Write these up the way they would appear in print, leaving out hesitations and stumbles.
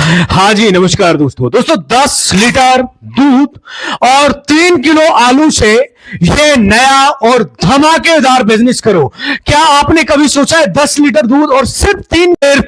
हाँ जी, नमस्कार दोस्तों। 10 लीटर दूध और 3 किलो आलू से ये नया और धमाकेदार बिजनेस करो। क्या आपने कभी सोचा है 10 लीटर दूध और सिर्फ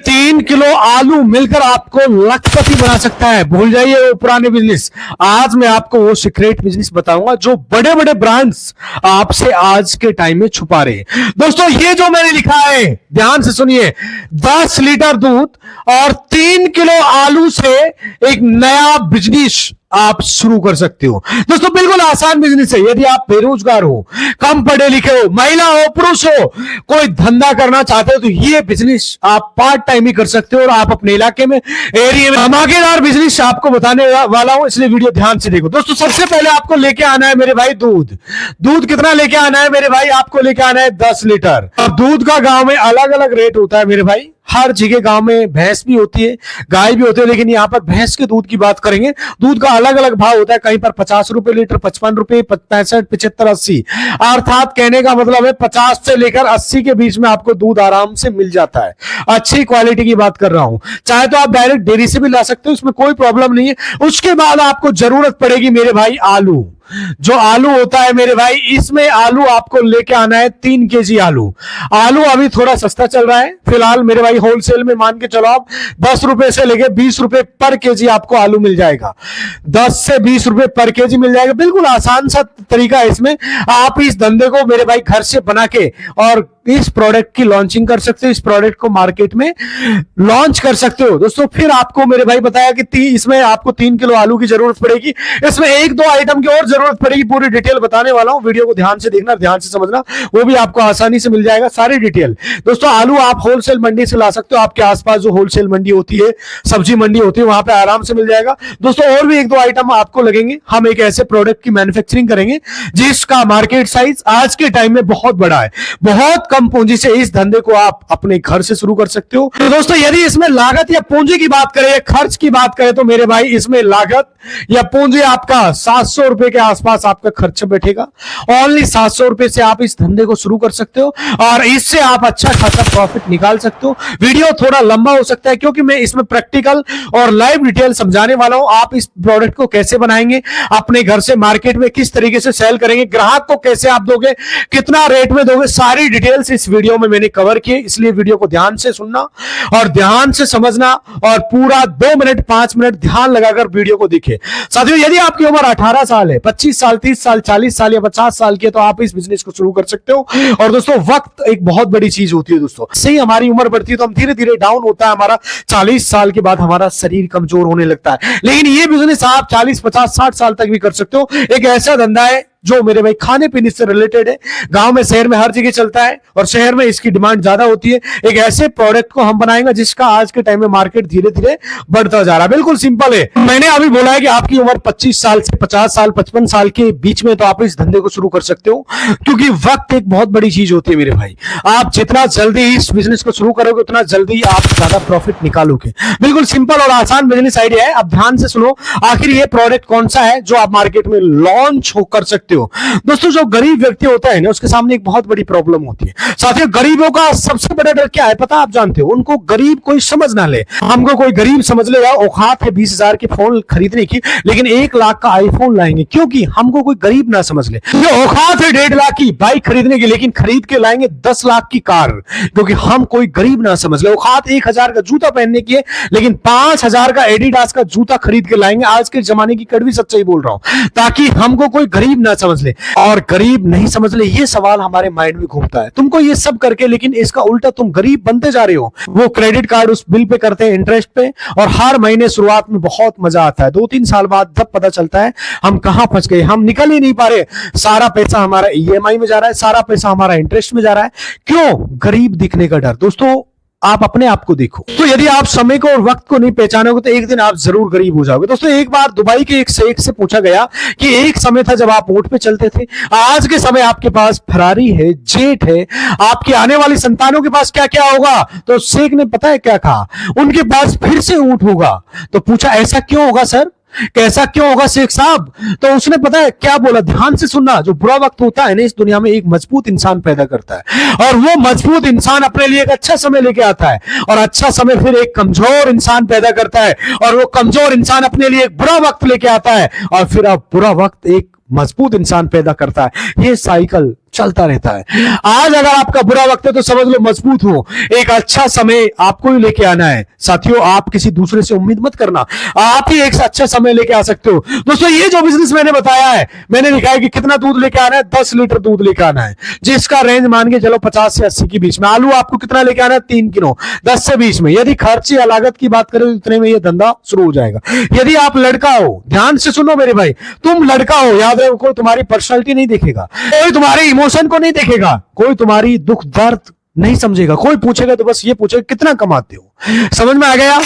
3 किलो आलू मिलकर आपको लखपति बना सकता है? भूल जाइए वो पुराने बिजनेस। आज मैं आपको वो सीक्रेट बिजनेस बताऊंगा जो बड़े बड़े ब्रांड्स आपसे आज के टाइम में छुपा रहे हैं। दोस्तों, ये जो मैंने लिखा है, ध्यान से सुनिए। 10 लीटर दूध और 3 किलो आलू से एक नया बिजनेस आप शुरू कर सकते हो। दोस्तों, बिल्कुल आसान बिजनेस है। यदि आप बेरोजगार हो, कम पढ़े लिखे हो, महिला हो, पुरुष हो, कोई धंधा करना चाहते हो तो ये बिजनेस आप पार्ट टाइम ही कर सकते हो और आप अपने इलाके में, एरिया में धमाकेदार बिजनेस आपको बताने वाला हूं, इसलिए वीडियो ध्यान से देखो। दोस्तों, सबसे पहले आपको लेके आना है मेरे भाई दूध। दूध कितना लेके आना है मेरे भाई? आपको लेके आना है 10 लीटर। अब दूध का गांव में अलग अलग रेट होता है मेरे भाई। हर जगह गांव में भैंस भी होती है, गाय भी होती है, लेकिन यहां पर भैंस के दूध की बात करेंगे। दूध का अलग अलग भाव होता है। कहीं पर 50 रुपए लीटर, 55 रुपए, 65, 75, 80। अर्थात कहने का मतलब है 50 से लेकर 80 के बीच में आपको दूध आराम से मिल जाता है। अच्छी क्वालिटी की बात कर रहा हूं। चाहे तो आप डायरेक्ट डेयरी से भी ला सकते हो, उसमें कोई प्रॉब्लम नहीं है। उसके बाद आपको जरूरत पड़ेगी मेरे भाई आलू। जो आलू होता है मेरे भाई, इसमें आलू आपको लेके आना है 3 केजी आलू। आलू अभी थोड़ा सस्ता चल रहा है फिलहाल मेरे भाई। होलसेल में मान के चलो आप 10 रुपए से लेके 20 रुपए पर केजी आपको आलू मिल जाएगा। 10 से 20 रुपए पर केजी मिल जाएगा। बिल्कुल आसान सा तरीका है इसमें। आप इस धंधे को मेरे भाई घर से बना के और इस प्रोडक्ट की लॉन्चिंग कर सकते हो। इस प्रोडक्ट को मार्केट में लॉन्च कर सकते हो। दोस्तों, फिर आपको मेरे भाई बताया कि इसमें आपको 3 किलो आलू की जरूरत पड़ेगी। इसमें 1-2 आइटम की और जरूरत पड़ेगी। पूरी डिटेल बताने वाला हूं, वीडियो को ध्यान से देखना, ध्यान से समझना, वो भी आपको आसानी से मिल जाएगा सारी डिटेल। दोस्तों, आलू आप होलसेल मंडी से ला सकते हो। आपके आसपास जो होलसेल मंडी होती है, सब्जी मंडी होती है, वहां पे आराम से मिल जाएगा। दोस्तों, और भी 1-2 आइटम आपको लगेंगे। हम एक ऐसे प्रोडक्ट की मैन्युफैक्चरिंग करेंगे जिसका मार्केट साइज आज के टाइम में बहुत बड़ा है। बहुत कम पूंजी से इस धंधे को आप अपने घर से शुरू कर सकते हो। तो दोस्तों, यदि इसमें लागत या पूंजी की बात करें, खर्च की बात करें, तो मेरे भाई इसमें लागत या पूंजी आपका 700 रुपए के आसपास आपका खर्च बैठेगा। ओनली 700 रुपए से आप इस धंधे को शुरू कर सकते हो और इससे आप अच्छा खासा प्रॉफिट निकाल सकते हो। वीडियो थोड़ा लंबा हो सकता है क्योंकि मैं इसमें प्रैक्टिकल और लाइव डिटेल समझाने वाला हूं। आप इस प्रोडक्ट को कैसे बनाएंगे, अपने घर से मार्केट में किस तरीके से सेल करेंगे, ग्राहक को कैसे आप दोगे, कितना रेट में दोगे, सारी डिटेल्स इस वीडियो में मैंने कवर किए। इसलिए वीडियो को ध्यान से सुनना और ध्यान से समझना और पूरा 2 मिनट 5 मिनट ध्यान लगाकर वीडियो को देखिए। साथियों, यदि आपकी उम्र 18 साल है, 25 साल, 30 साल, 40 साल या 50 साल की है, तो आप इस बिजनेस को शुरू कर सकते हो। और दोस्तों, वक्त एक बहुत बड़ी चीज होती है। दोस्तों, सही हमारी उम्र बढ़ती है तो हम धीरे धीरे डाउन होता है हमारा। 40 साल के बाद हमारा शरीर कमजोर होने लगता है। लेकिन ये बिजनेस आप 40, 50, 60 साल तक भी कर सकते हो। एक ऐसा धंधा है जो मेरे भाई खाने पीने से रिलेटेड है। गांव में, शहर में हर जगह चलता है और शहर में इसकी डिमांड ज्यादा होती है। एक ऐसे प्रोडक्ट को हम बनाएंगे जिसका आज के टाइम में मार्केट धीरे धीरे बढ़ता जा रहा है। बिल्कुल सिंपल है। मैंने अभी बोला है कि आपकी उम्र 25 साल से 50 साल, 55 साल के बीच में, तो आप इस धंधे को शुरू कर सकते हो क्योंकि वक्त एक बहुत बड़ी चीज होती है मेरे भाई। आप जितना जल्दी इस बिजनेस को शुरू करोगे उतना जल्दी आप ज्यादा प्रॉफिट निकालोगे। बिल्कुल सिंपल और आसान बिजनेस आइडिया है। अब ध्यान से सुनो, आखिर ये प्रोडक्ट कौन सा है जो आप मार्केट में लॉन्च कर सकते हो। दोस्तों, जो गरीब व्यक्ति होता है ना, उसके सामने एक बहुत बड़ी प्रॉब्लम होती है। साथियों, गरीबों का सबसे बड़ा डर क्या है पता आप जानते हो? उनको गरीब कोई समझ ना ले। हमको कोई गरीब समझ ले, यार औकात है 20,000 के फोन खरीदने की, लेकिन 1 लाख का आईफोन लाएंगे क्योंकि हमको कोई गरीब ना समझ ले। ये औकात है 1.5 लाख की बाइक खरीदने की, लेकिन खरीद के लाएंगे 10 लाख की कार क्योंकि हम कोई गरीब ना समझ ले। औकात 1,000 का जूता पहनने की है, लेकिन 5,000 का एडिडास का जूता खरीद के लाएंगे। आज के जमाने की कड़वी सच्चाई बोल रहा हूं, ताकि हमको कोई गरीब ना समझ ले और गरीब नहीं समझ ले। ये सवाल हमारे माइंड में घूमता है, तुमको ये सब करके, लेकिन इसका उल्टा तुम गरीब बनते जा रहे हो। वो क्रेडिट कार्ड उस बिल पे करते हैं इंटरेस्ट पे, और हर महीने शुरुआत में बहुत मजा आता है। 2-3 साल बाद जब पता चलता है हम कहां फंस गए, हम निकल ही नहीं पा रहे। सारा पैसा हमारा ईएमआई में जा रहा है, सारा पैसा हमारा इंटरेस्ट में जा रहा है। क्यों? गरीब दिखने का डर। दोस्तों, आप अपने आप को देखो। तो यदि आप समय को और वक्त को नहीं पहचानोगे तो एक दिन आप जरूर गरीब हो जाओगे। दोस्तों, एक बार दुबई के एक शेख से पूछा गया कि एक समय था जब आप ऊंट पे चलते थे, आज के समय आपके पास फरारी है, जेट है, आपकी आने वाली संतानों के पास क्या क्या होगा? तो शेख ने पता है क्या कहा? उनके पास फिर से ऊंट होगा। तो पूछा ऐसा क्यों होगा सर? कैसा क्यों होगा शेख साहब? तो उसने पता है क्या बोला, ध्यान से सुनना। जो बुरा वक्त होता है ना इस दुनिया में, एक मजबूत इंसान पैदा करता है, और वो मजबूत इंसान अपने लिए एक अच्छा समय लेके आता है, और अच्छा समय फिर एक कमजोर इंसान पैदा करता है, और वो कमजोर इंसान अपने लिए एक बुरा वक्त लेके आता है, और फिर अब बुरा वक्त एक मजबूत इंसान पैदा करता है। ये साइकिल चलता रहता है। आज अगर आपका बुरा वक्त है तो समझ लो मजबूत हो, एक अच्छा समय आपको ही लेके आना है। साथियों, आप किसी दूसरे से उम्मीद मत करना, आप ही एक अच्छा समय लेके आ सकते हो। दोस्तों, ये जो बिजनेस मैंने बताया है, मैंने लिखा है कि कितना दूध लेके आना है, 10 लीटर दूध लेके आना है, जिसका रेंज मान के चलो 50 से 80 के बीच में। आलू आपको कितना लेके आना है, 3 किलो, 10 से 20 में। यदि खर्च या लागत की बात करें तो इतने में ये धंधा शुरू हो जाएगा। यदि आप लड़का हो, ध्यान से सुनो मेरे भाई, तुम लड़का हो, याद रखो, कोई तुम्हारी पर्सनैलिटी नहीं देखेगा, कोई तुम्हारे इमोशन को नहीं देखेगा, कोई तुम्हारी दुख दर्द नहीं समझेगा। कोई पूछेगा तो बस ये पूछेगा कितना कमाते हो। समझ में आ गया?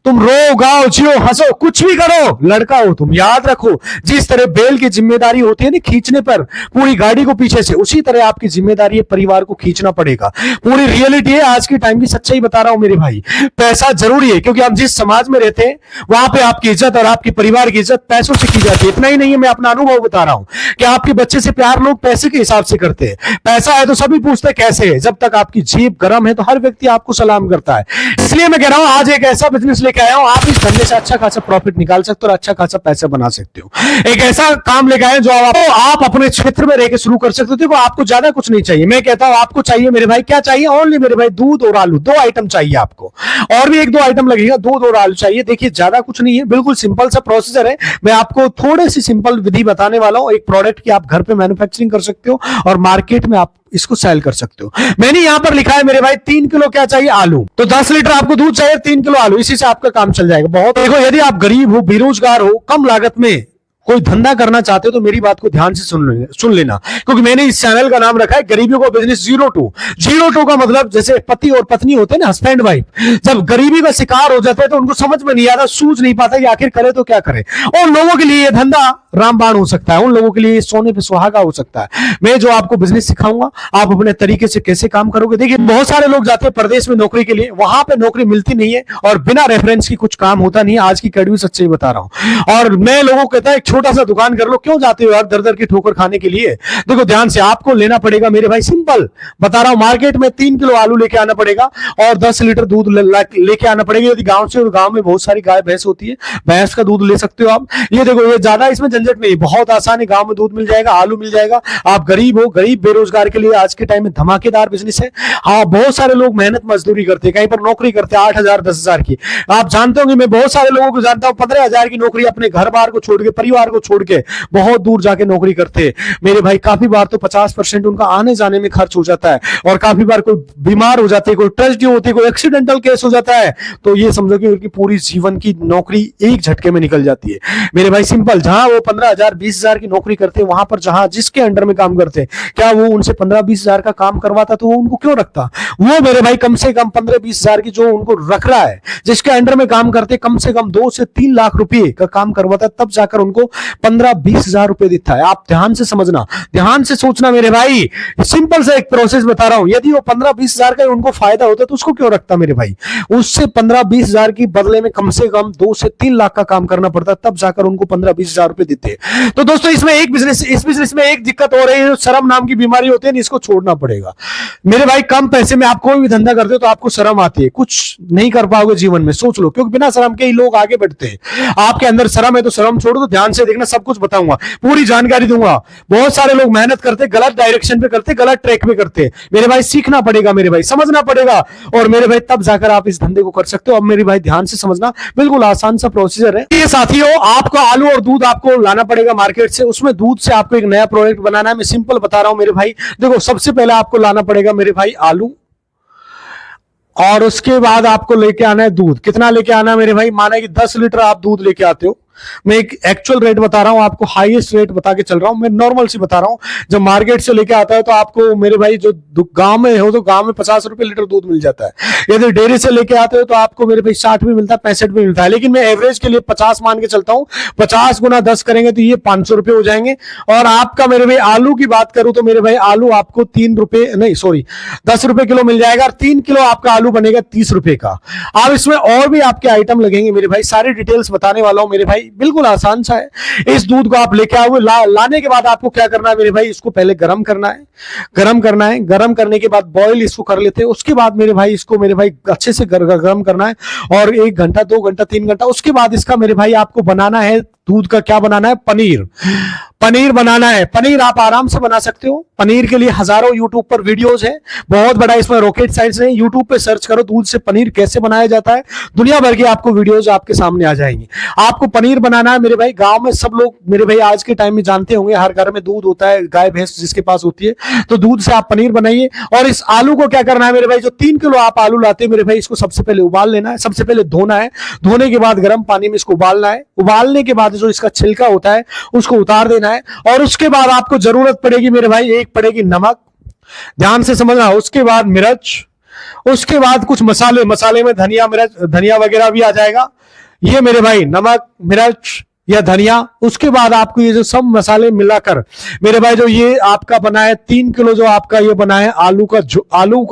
तुम रो, गाओ, जियो, हंसो, कुछ भी करो, लड़का हो तुम। याद रखो, जिस तरह बैल की जिम्मेदारी होती है ना खींचने पर पूरी गाड़ी को पीछे से, उसी तरह आपकी जिम्मेदारी है परिवार को खींचना पड़ेगा। पूरी रियलिटी है, आज की टाइम की सच्चाई बता रहा हूं मेरे भाई। पैसा जरूरी है, क्योंकि हम जिस समाज में रहते हैं वहां पे आपकी इज्जत और आपके परिवार की इज्जत पैसों से की जाती है। इतना ही नहीं है, मैं अपना अनुभव बता रहा हूं कि आपके बच्चे से प्यार लोग पैसे के हिसाब से करते हैं। पैसा है तो सभी पूछते हैं कैसे है। जब तक आपकी जेब गर्म है तो हर व्यक्ति आपको सलाम करता है। इसलिए मैं कह रहा हूं आज एक ऐसा बिजनेस लेके आया हूं, आप इस धंधे से अच्छा खासा प्रॉफिट निकाल सकते हो और अच्छा खासा पैसा बना सकते हो। एक ऐसा काम लेके आए जो आप अपने क्षेत्र में रहकर शुरू कर सकते हो। देखो, आपको ज्यादा कुछ नहीं चाहिए। मैं कहता हूं आपको चाहिए मेरे भाई, क्या चाहिए? ओनली मेरे भाई दूध और आलू, 2 आइटम चाहिए आपको, और भी 1-2 आइटम लगेगा, दूध और आलू चाहिए। देखिए, ज्यादा कुछ नहीं है, बिल्कुल सिंपल सा प्रोसीजर है। मैं आपको थोड़ी सी सिंपल विधि बताने वाला हूं, एक प्रोडक्ट की आप घर पे मैन्युफैक्चरिंग कर सकते हो और मार्केट में आप इसको सेल कर सकते हो। मैंने यहां पर लिखा है मेरे भाई 3 किलो क्या चाहिए, आलू। तो 10 लीटर आपको दूध चाहिए, 3 किलो आलू, इसी से आपका काम चल जाएगा। बहुत देखो, यदि आप गरीब हो, बेरोजगार हो, कम लागत में कोई धंधा करना चाहते हो तो मेरी बात को ध्यान से सुन लेना, क्योंकि मैंने इस चैनल का नाम रखा है गरीबियों का बिजनेस 02 का मतलब जैसे पति और पत्नी होते हैं ना, हस्बैंड वाइफ, जब गरीबी का शिकार हो जाते हैं तो उनको समझ में नहीं आता, सूझ नहीं पाता कि आखिर करे तो क्या करे। उन लोगों के लिए यह धंधा रामबाण हो सकता है, उन लोगों के लिए सोने पे सुहागा हो सकता है। मैं जो आपको बिजनेस सिखाऊंगा, आप अपने तरीके से कैसे काम करोगे। देखिए, बहुत सारे लोग जाते हैं प्रदेश में नौकरी के लिए, वहां पे नौकरी मिलती नहीं है और बिना रेफरेंस की कुछ काम होता नहीं है। आज की कड़वी सच्चाई बता रहा हूं। और मैं लोगों को कहता है छोटा सा दुकान कर लो, क्यों जाते हो यार दर दर की ठोकर खाने के लिए। देखो, ध्यान से आपको लेना पड़ेगा मेरे भाई, सिंपल बता रहा हूं, मार्केट में 3 किलो आलू लेके आना पड़ेगा और 10 लीटर दूध लेके आना पड़ेगा। यदि गांव से, और गांव में बहुत सारी गाय भैंस होती है, भैंस का दूध ले सकते हो आप। ये देखो, ये ज्यादा इसमें झंझट नहीं, बहुत आसान है, गांव में दूध मिल जाएगा, आलू मिल जाएगा। आप गरीब हो, गरीब बेरोजगार के लिए आज के टाइम में धमाकेदार बिजनेस है। हाँ, बहुत सारे लोग मेहनत मजदूरी करते हैं, कहीं पर नौकरी करते हैं 8,000 10,000 की। आप जानते होंगे, मैं बहुत सारे लोगों को जानता हूं 15,000 की नौकरी अपने घर बार को छोड़ के, परिवार को छोड़ के बहुत दूर जाके नौकरी करते हैं मेरे भाई। काफी बार तो 50% उनका आने जाने में खर्च हो जाता है, और काफी बार कोई बीमार हो जाते हैं, कोई ट्रेजेडी होती है, कोई एक्सीडेंटल केस हो जाता है, तो ये समझो कि उनकी पूरी जीवन की नौकरी एक झटके में निकल जाती है मेरे भाई। सिंपल, जहां वो 15,000 20,000 की नौकरी करते हैं, वहां पर जहां जिसके अंडर में काम करते हैं, क्या वो उनसे 15-20,000 का काम करवाता तो वो उनको क्यों रखता? वो मेरे भाई कम से कम 15-20,000 की जो उनको रख रहा है, जिसके अंडर में काम करते, कम से कम 2 से 3 लाख रुपए का काम करवाता, तब जाकर उनको 15-20,000 रुपए देता है। आप ध्यान से समझना, ध्यान से सोचना मेरे भाई, सिंपल सा एक प्रोसेस बता रहा हूं। यदि वो 15-20,000 का उनको फायदा होता तो उसको क्यों रखता मेरे भाई? उससे 15-20,000 की बदले में कम से कम 2 से 3 लाख का काम करना पड़ता, तब जाकर उनको 15-20,000 रुपए देते। तो दोस्तों, इसमें एक बिजनेस, इस बिजनेस में एक दिक्कत हो रही है, शर्म नाम की बीमारी होती है, इसको छोड़ना पड़ेगा मेरे भाई। कम पैसे में आप कोई भी धंधा करते हो तो आपको शर्म आती है, कुछ नहीं कर पाओगे जीवन में, सोच लो, क्योंकि बिना शर्म के ही लोग आगे बढ़ते हैं। आपके अंदर शर्म है तो शर्म छोड़ दो, ध्यान से देखना, सब कुछ बताऊंगा, पूरी जानकारी दूंगा। बहुत सारे लोग मेहनत करते, गलत डायरेक्शन पे करते, गलत ट्रैक पे करते मेरे भाई। सीखना पड़ेगा मेरे भाई, समझना पड़ेगा, और मेरे भाई तब जाकर आप इस धंधे को कर सकते हो। अब मेरे भाई ध्यान से समझना, बिल्कुल आसान सा प्रोसीजर है ये साथियों। आपको आलू और दूध आपको लाना पड़ेगा मार्केट से, उसमें दूध से आपको एक नया प्रोडक्ट बनाना है। मैं सिंपल बता रहा हूं मेरे भाई। देखो, सबसे पहले आपको लाना पड़ेगा मेरे भाई आलू, और उसके बाद आपको लेके आना है दूध। कितना लेके आना है मेरे भाई? माना कि 10 लीटर आप दूध लेके आते हो, मैं एक एक्चुअल रेट बता रहा हूं आपको, हाईएस्ट रेट बता के चल रहा हूं, मैं नॉर्मल सी बता रहा हूं। जब मार्केट से लेके आता है तो आपको मेरे भाई, जो गांव में हो तो गांव में 50 रुपए लीटर दूध मिल जाता है। यदि डेयरी से लेके आते हो तो आपको मेरे भाई 60 भी मिलता है, 65 भी मिलता है, लेकिन मैं एवरेज के लिए 50 मान के चलता हूं। 50 गुना 10 करेंगे तो ये 500 रुपए हो जाएंगे। और आपका मेरे भाई आलू की बात करूं तो मेरे भाई आलू आपको 3 रुपए नहीं, सॉरी 10 रुपए किलो मिल जाएगा, और 3 किलो आपका आलू बनेगा 30 रुपए का। अब इसमें और भी आपके आइटम लगेंगे मेरे भाई, सारी डिटेल्स बताने वाला हूं मेरे भाई। भाई, बिल्कुल आसान सा है। इस दूध को आप लेके आओगे, लाने के बाद आपको क्या करना है मेरे भाई, इसको पहले गर्म करना है, गर्म करना है, गर्म करने के बाद बॉईल इसको कर लेते हैं। उसके बाद मेरे भाई इसको मेरे भाई अच्छे से गर्म करना है, और 1 घंटा 2 घंटा 3 घंटा, उसके बाद इसका मेरे भाई आपको बनाना है, दूध का क्या बनाना है, पनीर। पनीर बनाना है। पनीर आप आराम से बना सकते हो। पनीर के लिए हजारों यूट्यूब पर वीडियोस है, बहुत बड़ा इसमें रॉकेट साइंस है। यूट्यूब पे सर्च करो दूध से पनीर कैसे बनाया जाता है, दुनिया भर की आपको वीडियोस आपके सामने आ जाएंगी। आपको पनीर बनाना है मेरे भाई। गांव में सब लोग मेरे भाई आज के टाइम में जानते होंगे, हर घर में दूध होता है, गाय भैंस जिसके पास होती है, तो दूध से आप पनीर बनाइए। और इस आलू को क्या करना है मेरे भाई, जो 3 किलो आप आलू लाते हैं मेरे भाई, इसको सबसे पहले उबाल लेना है, सबसे पहले धोना है, धोने के बाद गर्म पानी में इसको उबालना है। उबालने के बाद जो इसका छिलका होता है उसको उतार देना है। और उसके बाद आपको जरूरत पड़ेगी मेरे भाई, एक पड़ेगी नमक, ध्यान से समझना, उसके बाद मिर्च, उसके बाद कुछ मसाले, मसाले में धनिया, मिर्च, धनिया वगैरह भी आ जाएगा। ये मेरे भाई नमक, मिर्च या धनिया, उसके बाद आपको ये जो सब मसाले मिलाकर मेरे भाई, जो ये आपका बना है 3 किलो जो आपका ये बना है आलू का, जो आलू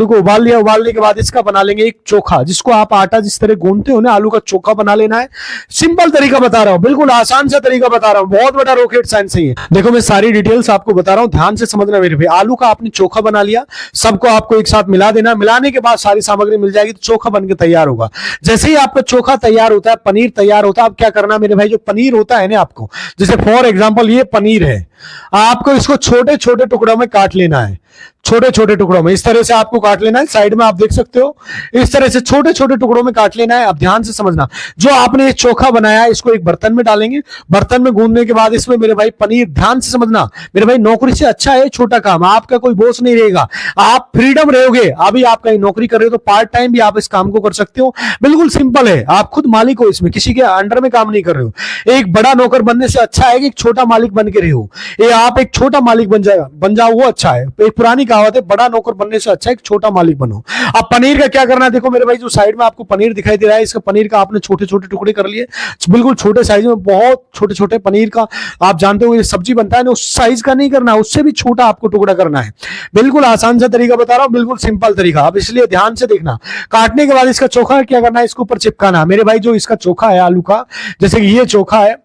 को उबाल लिया, उबालने के बाद इसका बना लेंगे एक चोखा, जिसको आप आटा जिस तरह गूंथते हो ना, आलू का चोखा बना लेना है। सिंपल तरीका बता रहा हूं, बिल्कुल आसान सा तरीका बता रहा हूं, बहुत बड़ा रॉकेट साइंस है। देखो मैं सारी डिटेल्स आपको बता रहा हूं, ध्यान से समझना मेरे भाई। आलू का आपने चोखा बना लिया, सबको आपको एक साथ मिला देना, मिलाने के बाद सारी सामग्री मिल जाएगी तो चोखा बनकर तैयार होगा। जैसे ही आपका चोखा तैयार होता है, पनीर तैयार होता है, अब क्या करना मेरे भाई, जो पनीर होता है ना आपको, जैसे फॉर एग्जांपल ये पनीर है, आपको इसको छोटे छोटे टुकड़ों में काट लेना है, छोटे छोटे टुकड़ों में इस तरह से आपको काट लेना है। साइड में आप देख सकते हो, इस तरह से छोटे छोटे टुकड़ों में काट लेना है। अब ध्यान से समझना, जो आपने ये चोखा बनाया है इसको एक बर्तन में डालेंगे, बर्तन में गूंदने के बाद इसमें मेरे भाई पनीर, ध्यान से समझना मेरे भाई, नौकरी से अच्छा है छोटा काम, आपका कोई बोझ नहीं रहेगा, आप फ्रीडम रहोगे। अभी आप कहीं नौकरी कर रहे हो तो पार्ट टाइम भी आप इस काम को कर सकते हो, बिल्कुल सिंपल है, आप खुद मालिक हो, इसमें किसी के अंडर में काम नहीं कर रहे हो। एक बड़ा नौकर बनने से अच्छा है कि एक छोटा मालिक बन के रहे हो, ये आप एक छोटा मालिक बन जाओ, वो अच्छा है। एक पुरानी कहावत है, बड़ा नौकर बनने से अच्छा है एक छोटा मालिक बनो। अब पनीर का क्या करना है, देखो मेरे भाई, जो साइड में आपको पनीर दिखाई दे रहा है, इसका पनीर का आपने छोटे छोटे टुकड़े कर लिए, बिल्कुल छोटे साइज में, बहुत छोटे छोटे पनीर का, आप जानते हो ये सब्जी बनता है ना, उस साइज का नहीं करना, उससे भी छोटा आपको टुकड़ा करना है। बिल्कुल आसान सा तरीका बता रहा हूं, बिल्कुल सिंपल तरीका। अब इसलिए ध्यान से देखना, काटने के बाद इसका चोखा क्या करना है, इसके ऊपर चिपकाना मेरे भाई। जो इसका चोखा है आलू का, जैसे कि ये चोखा है,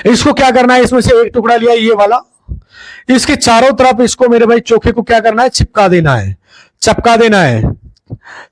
इसको क्या करना है, इसमें से एक टुकड़ा लिया ये वाला, इसके चारों तरफ इसको मेरे भाई चोखे को क्या करना है, चिपका देना है, चिपका देना है,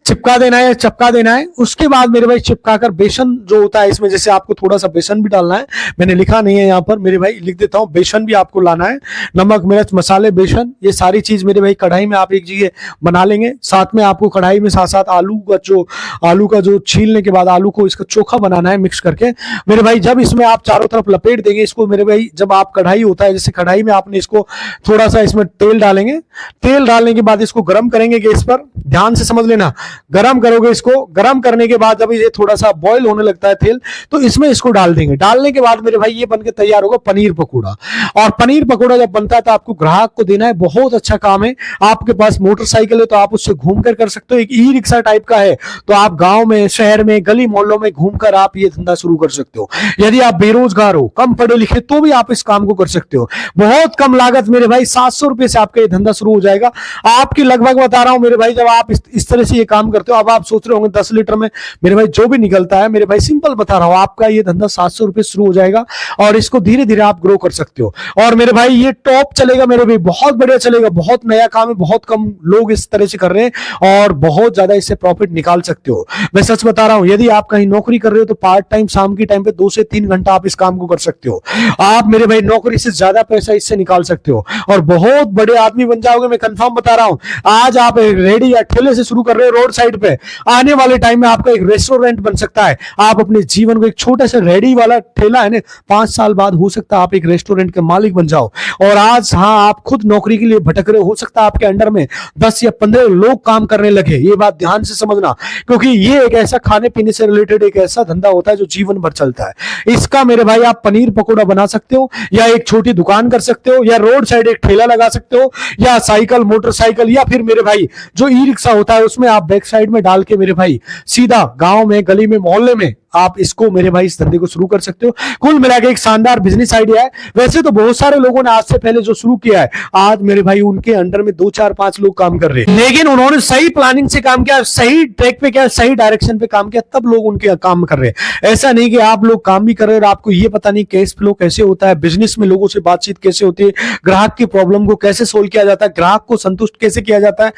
चिपका देना है, चिपका देना है। उसके बाद मेरे भाई चिपकाकर बेसन जो होता है इसमें, जैसे आपको थोड़ा सा बेसन भी डालना है, मैंने लिखा नहीं है यहाँ पर मेरे भाई, लिख देता हूँ, बेसन भी आपको लाना है, नमक मिर्च मसाले बेसन, ये सारी चीज मेरे भाई कढ़ाई में आप एक जगह बना लेंगे। साथ में आपको कढ़ाई में साथ साथ आलू का जो छीलने के बाद आलू को इसका चोखा बनाना है मिक्स करके मेरे भाई। जब इसमें आप चारों तरफ लपेट देंगे इसको मेरे भाई, जब आप कढ़ाई होता है, जैसे कढ़ाई में आपने इसको थोड़ा सा इसमें तेल डालेंगे, तेल डालने के बाद इसको गर्म करेंगे गैस पर, ध्यान से समझ लेना, गरम करोगे इसको, गरम करने के बाद जब ये थोड़ा सा बॉईल होने लगता है तेल, तो इसमें इसको डाल देंगे। डालने के बाद मेरे भाई ये बनके तैयार होगा पनीर पकौड़ा। और पनीर पकौड़ा जब बनता है तो आपको ग्राहक को देना है, बहुत अच्छा काम है। आपके पास मोटरसाइकिल है तो आप उससे घूमकर कर सकते हो, एक ई रिक्शा टाइप का है तो आप गांव में, शहर में, गली मोहल्लों में घूमकर आप ये धंधा शुरू कर सकते हो। यदि आप बेरोजगार हो, कम पढ़े लिखे, तो भी आप इस काम को कर सकते हो। बहुत कम लागत मेरे भाई, 700 रुपए से आपका ये धंधा शुरू हो जाएगा। आपकी लगभग बता रहा हूं मेरे भाई, जब आप इस तरह से ये काम करते हो, अब आप सोच रहे होंगे 10 लीटर में मेरे भाई जो भी निकलता है, मेरे भाई सिंपल बता रहा हूं, आपका ये धंधा 700 रुपए शुरू हो जाएगा और इसको धीरे धीरे आप ग्रो कर सकते हो। और मेरे भाई ये टॉप चलेगा मेरे भाई, बहुत बढ़िया चलेगा, बहुत नया काम है, बहुत कम लोग इस तरह से कर रहे हैं और बहुत ज्यादा इससे प्रॉफिट निकाल सकते हो। मैं सच बता रहा हूं, यदि आप कहीं नौकरी कर रहे हो तो पार्ट टाइम शाम के टाइम पे 2 से 3 घंटा आप इस काम को कर सकते हो। आप मेरे भाई नौकरी से ज्यादा पैसा इससे निकाल सकते हो और बहुत बड़े आदमी बन जाओगे, मैं कंफर्म बता रहा हूं। आज आप रेडी या ठेले से शुरू कर रहे हो रोड साइड पे, आने वाले टाइम में आपका एक रेस्टोरेंट बन सकता है। आप अपने जीवन को, एक छोटा सा रेडी वाला ठेला है ना, 5 साल बाद हो सकता है आप एक रेस्टोरेंट के मालिक बन जाओ। और आज हाँ, आप खुद नौकरी के लिए भटक रहे हो सकता है आपके अंडर में 10 या 15 लोग काम करने लगे। ये बात ध्यान से समझना, क्योंकि ये एक ऐसा खाने पीने से रिलेटेड एक ऐसा धंधा होता है जो जीवन भर चलता है। इसका मेरे भाई आप पनीर पकौड़ा बना सकते हो, या एक छोटी दुकान कर सकते हो, या रोड साइड एक ठेला लगा सकते हो, या साइकिल, मोटरसाइकिल, या फिर मेरे भाई जो ई रिक्शा होता है उसमें आप बैक साइड में डाल के मेरे भाई सीधा गांव में, गली में, मोहल्ले में आप इसको मेरे भाई इस धंधे को शुरू कर सकते हो। कुल मिलाकर एक शानदार बिजनेस आइडिया है। वैसे तो बहुत सारे लोगों ने आज से पहले जो शुरू किया है, आज मेरे भाई उनके अंडर में 2 4 5 लोग काम कर रहे हैं, लेकिन उन्होंने सही प्लानिंग से काम किया, सही ट्रैक पे किया, सही डायरेक्शन पे काम किया, तब लोग उनके काम कर रहे हैं। ऐसा नहीं कि आप लोग काम भी कर रहे हैं और आपको ये पता नहीं कैश फ्लो कैसे होता है, बिजनेस में लोगों से बातचीत कैसे होती है, ग्राहक की प्रॉब्लम को कैसे सोल्व किया जाता है, ग्राहक को संतुष्ट कैसे किया जाता है।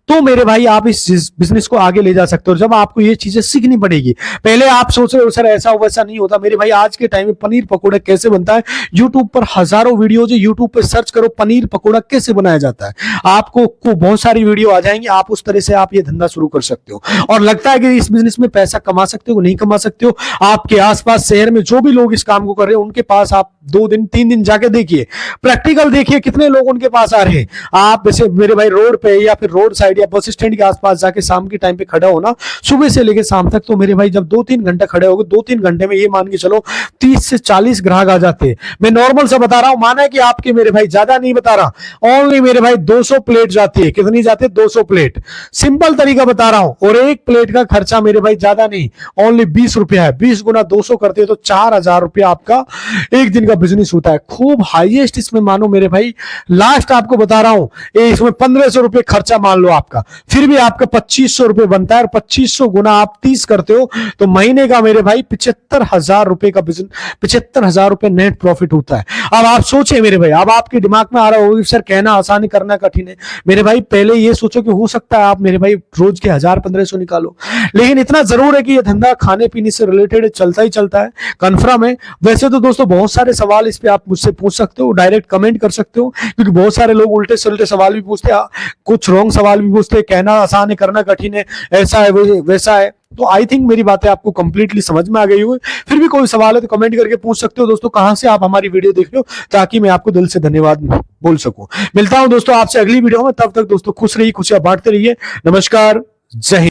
तो मेरे भाई आप इस बिजनेस को आगे ले जा सकते हो जब आपको ये चीजें सीखनी पड़ेगी। पहले आप सोच रहे हो सर ऐसा हो वैसा नहीं होता। मेरे भाई आज के टाइम में पनीर पकोड़ा कैसे बनता है, यूट्यूब पर हजारों वीडियोज है, यूट्यूब पर सर्च करो पनीर पकोड़ा कैसे बनाया जाता है, आपको बहुत सारी वीडियो आ जाएंगी। आप उस तरह से आप ये धंधा शुरू कर सकते हो। और लगता है कि इस बिजनेस में पैसा कमा सकते हो, नहीं कमा सकते हो। आपके आसपास शहर में जो भी लोग इस काम को कर रहे हैं उनके पास आप 2 दिन 3 दिन जाके देखिए, प्रैक्टिकल देखिए कितने लोग उनके पास आ रहे हैं। आप जैसे मेरे भाई रोड पे या फिर रोड साइड या बस स्टैंड के आसपास जाके शाम के टाइम पे खड़ा हो ना, सुबह से लेकर शाम तक, तो मेरे भाई जब 2-3 घंटे खड़े हो गए, 2-3 घंटे में ये मान के चलो 30 से 40 ग्राहक आ जाते हैं। मैं नॉर्मल से बता रहा हूं, माना कि आपके मेरे भाई ज्यादा नहीं बता रहा, ओनली मेरे भाई 200 प्लेट जाती है। कितनी जाती है? 200 प्लेट। सिंपल तरीका बता रहा हूं। और एक प्लेट का खर्चा मेरे भाई ज्यादा नहीं, ओनली 20 रुपया है। 20 गुना 200 करते हो तो 4000 रुपया आपका एक दिन का बिजनेस होता है। खूब हाईएस्ट इसमें मानो मेरे भाई, लास्ट आपको बता रहा हूं, इसमें 1500 रुपये खर्चा मान लो आपका, फिर भी आपका 2500 रुपये बनता है। और 2500 गुना आप 30 करते हो तो महीने का मेरे भाई 75,000 रुपए का बिजनेस, 75,000 रुपए नेट प्रॉफिट होता है। अब आप सोचे मेरे भाई, अब आपके दिमाग में आ रहा होगा सर कहना आसान है करना कठिन है। मेरे भाई पहले ये सोचो कि हो सकता है आप मेरे भाई रोज के 1000-1500 निकालो, लेकिन इतना जरूर है कि ये धंधा खाने पीने से रिलेटेड चलता ही चलता है, कंफर्म है। वैसे तो दोस्तों बहुत सारे सवाल इस पे आप मुझसे पूछ सकते हो, डायरेक्ट कमेंट कर सकते हो, क्योंकि बहुत सारे लोग उल्टे सुलटे सवाल भी पूछते हैं, कुछ रॉन्ग सवाल भी पूछते हैं, कहना आसान है करना कठिन है, ऐसा है वैसा है। तो आई थिंक मेरी बातें आपको कंप्लीटली समझ में आ गई हुई। फिर भी कोई सवाल है तो कमेंट करके पूछ सकते हो दोस्तों, कहां से आप हमारी वीडियो देख रहे हो, ताकि मैं आपको दिल से धन्यवाद बोल सकूं। मिलता हूं दोस्तों आपसे अगली वीडियो में, तब तक दोस्तों खुश रहिए, खुशियां बांटते रहिए। नमस्कार, जय हिंद।